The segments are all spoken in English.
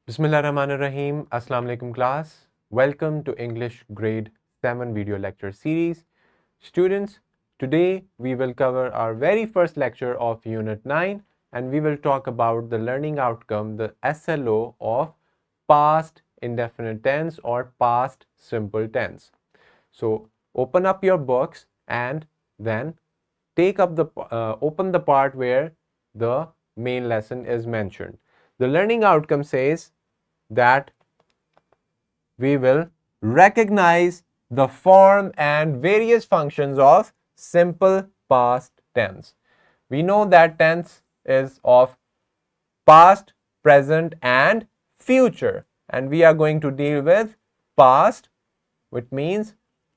Bismillahirrahmanirrahim. Assalamu alaikum class. Welcome to English grade 7 video lecture series. Students, today we will cover our very first lecture of unit 9 and we will talk about the learning outcome, the SLO of past indefinite tense or past simple tense. So open up your books and then open the part where the main lesson is mentioned. The learning outcome says that we will recognize the form and various functions of simple past tense. We know that tense is of past, present and future, and we are going to deal with past, which means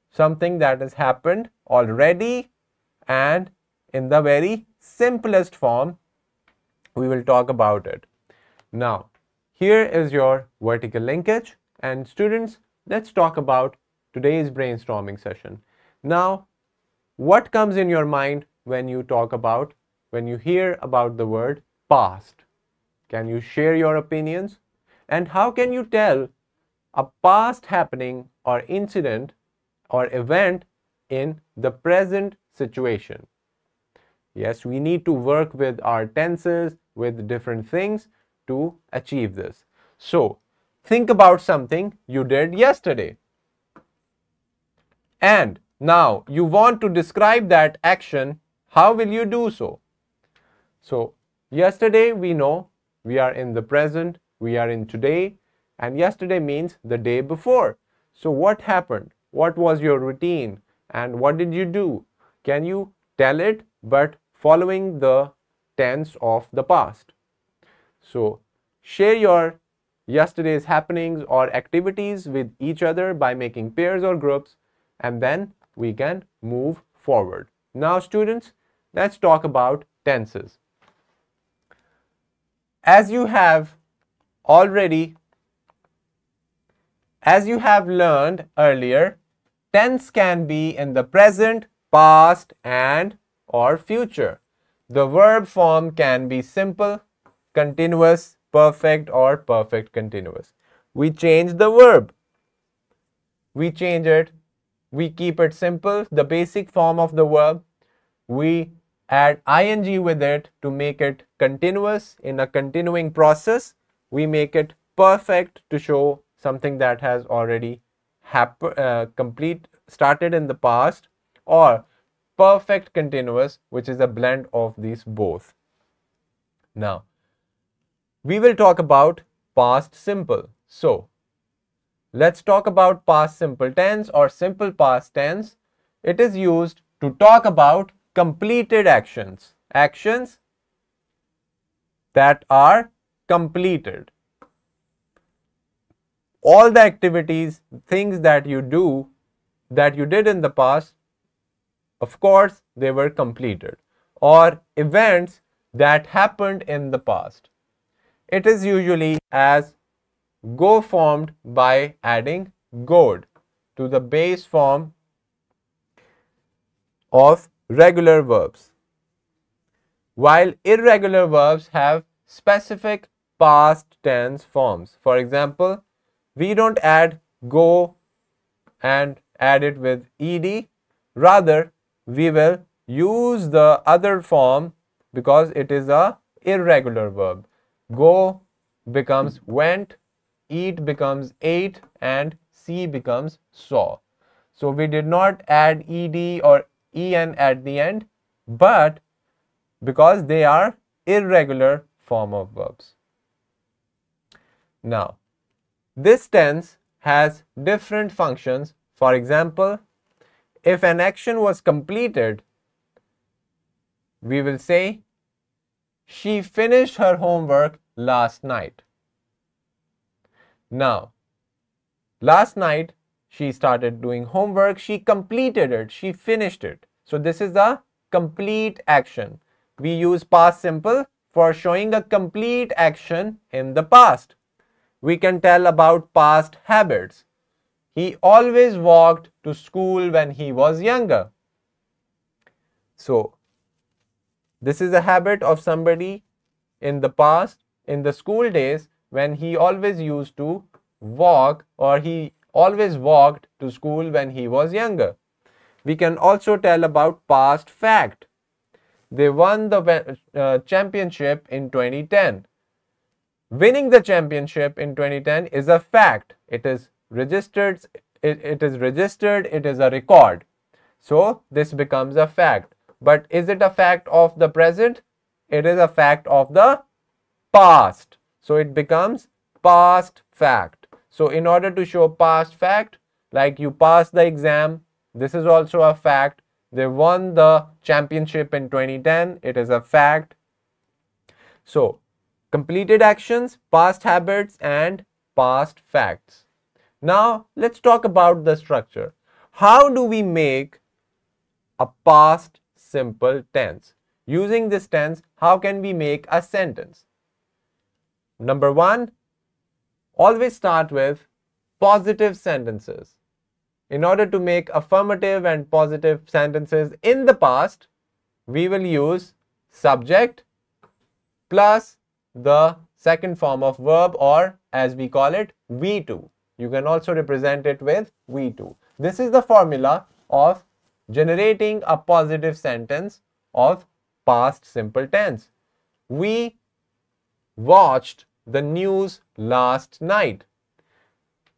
something that has happened already, and in the very simplest form we will talk about it. Now, here is your vertical linkage, and students, let's talk about today's brainstorming session. Now, what comes in your mind when you hear about the word past? Can you share your opinions? And how can you tell a past happening or incident or event in the present situation? Yes, we need to work with our tenses, with different things to achieve this. So, think about something you did yesterday. And now you want to describe that action. How will you do so? So, yesterday we know we are in the present, we are in today, and yesterday means the day before. So, what happened? What was your routine? And what did you do? Can you tell it, but following the tense of the past? So, share your yesterday's happenings or activities with each other by making pairs or groups, and then we can move forward. Now, students, let's talk about tenses. As you have learned earlier, tense can be in the present, past, and or future. The verb form can be simple, continuous, perfect, or perfect continuous. We change the verb. We change it. We keep it simple, the basic form of the verb. We add ing with it to make it continuous in a continuing process. We make it perfect to show something that has already started in the past, or perfect continuous, which is a blend of these both. Now, we will talk about past simple. So, let's talk about past simple tense or simple past tense. It is used to talk about completed actions. Actions that are completed. All the activities, things that you did in the past, of course, they were completed. Or events that happened in the past. It is usually as go formed by adding "-goed" to the base form of regular verbs, while irregular verbs have specific past tense forms. For example, we don't add go and add it with ed. Rather, we will use the other form because it is a irregular verb. Go becomes went, eat becomes ate, and see becomes saw. So we did not add ed or en at the end, but because they are irregular form of verbs. Now, this tense has different functions. For example, if an action was completed, we will say, she finished her homework last night. Now, last night she started doing homework, she completed it, she finished it. So this is a complete action. We use past simple for showing a complete action in the past. We can tell about past habits. He always walked to school when he was younger. So, this is a habit of somebody in the past, in the school days, when he always used to walk, or he always walked to school when he was younger. We can also tell about past fact. They won the championship in 2010. Winning the championship in 2010 is a fact. It is registered, it is a record. So this becomes a fact. But is it a fact of the present? It is a fact of the past. So it becomes past fact. So in order to show past fact, like you passed the exam, this is also a fact. They won the championship in 2010. It is a fact. So completed actions, past habits, and past facts. Now let's talk about the structure. How do we make a past simple tense? Using this tense, how can we make a sentence? Number one, always start with positive sentences. In order to make affirmative and positive sentences in the past, we will use subject plus the second form of verb, or as we call it, V2. You can also represent it with V2. This is the formula of generating a positive sentence of past simple tense. We watched the news last night.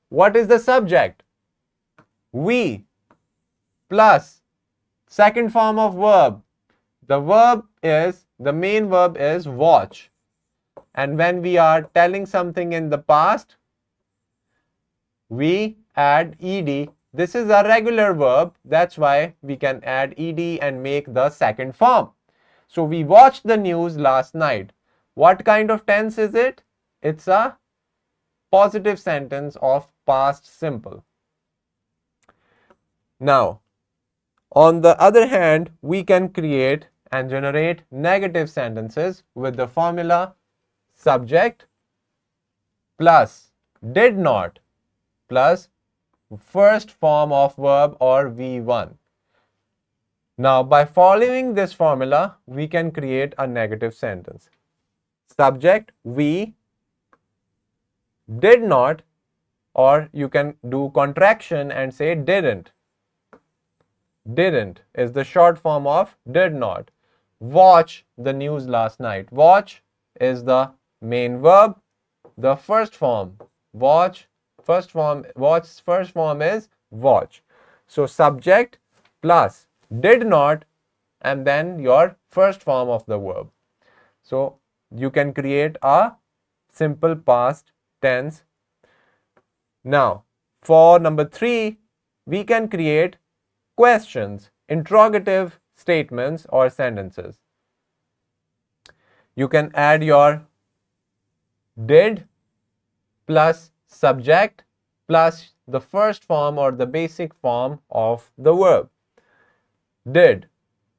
What is the subject? We plus second form of verb. The main verb is watch. And when we are telling something in the past, we add ed. This is a regular verb. That's why we can add ed and make the second form. So we watched the news last night. What kind of tense is it? It's a positive sentence of past simple. Now, on the other hand, we can create and generate negative sentences with the formula subject plus did not plus first form of verb, or V1. Now, by following this formula, we can create a negative sentence. Subject, we did not, or you can do contraction and say didn't. Didn't is the short form of did not. Watch the news last night. Watch is the main verb. The first form, watch, first form is watch. So subject plus did not, and then your first form of the verb. So you can create a simple past tense. Now, for number 3, we can create questions, interrogative statements or sentences. You can add your did plus subject plus the first form or the basic form of the verb. Did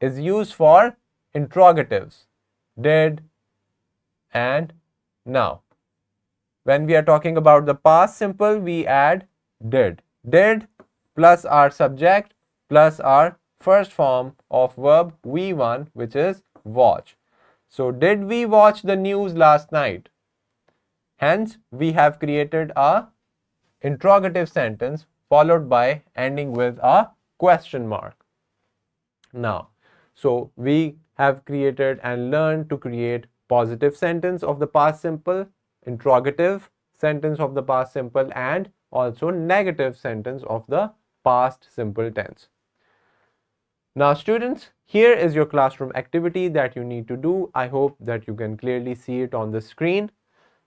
is used for interrogatives. Did and now. When we are talking about the past simple, we add did. Did plus our subject plus our first form of verb V1, which is watch. So, did we watch the news last night? Hence, we have created a interrogative sentence followed by ending with a question mark. Now, so we have created and learned to create positive sentence of the past simple, interrogative sentence of the past simple, and also negative sentence of the past simple tense. Now students, here is your classroom activity that you need to do. I hope that you can clearly see it on the screen.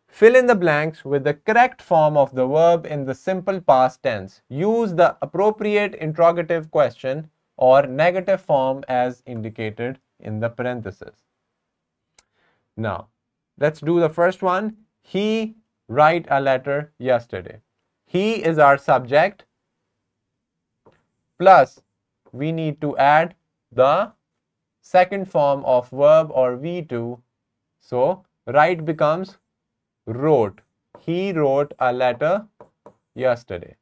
Fill in the blanks with the correct form of the verb in the simple past tense. Use the appropriate interrogative question or negative form as indicated in the parenthesis. Now, let's do the first one. He wrote a letter yesterday. He is our subject, plus we need to add the second form of verb or V2. So, write becomes wrote. He wrote a letter yesterday.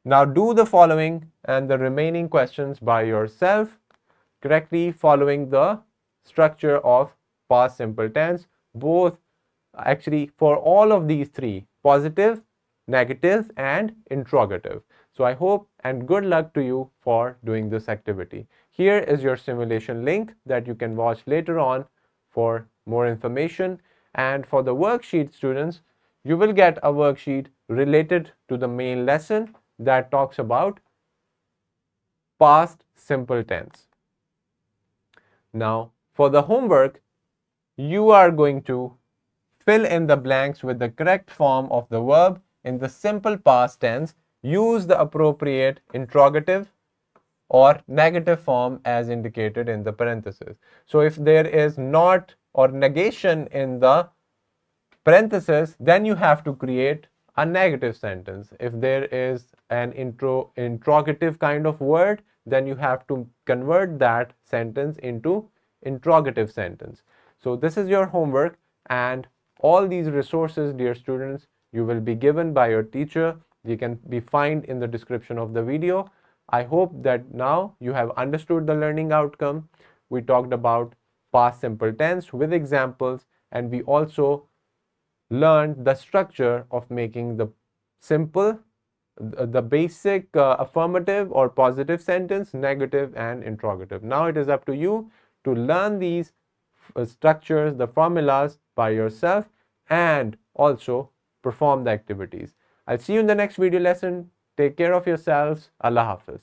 Now do the following and the remaining questions by yourself, correctly following the structure of past simple tense. Both actually for all of these three: positive, negative, and interrogative. So I hope and good luck to you for doing this activity. Here is your simulation link that you can watch later on for more information. And for the worksheet, students, you will get a worksheet related to the main lesson that talks about past simple tense. Now, for the homework, you are going to fill in the blanks with the correct form of the verb in the simple past tense. Use the appropriate interrogative or negative form as indicated in the parenthesis. So if there is not or negation in the parenthesis, then you have to create a negative sentence. If there is an interrogative kind of word, then you have to convert that sentence into interrogative sentence. So this is your homework, and all these resources, dear students, you will be given by your teacher. They can be found in the description of the video. I hope that now you have understood the learning outcome. We talked about past simple tense with examples, and we also learned the structure of making the simple, the basic affirmative or positive sentence, negative, and interrogative. Now it is up to you to learn these structures, the formulas by yourself, and also perform the activities. I'll see you in the next video lesson. Take care of yourselves. Allah Hafiz.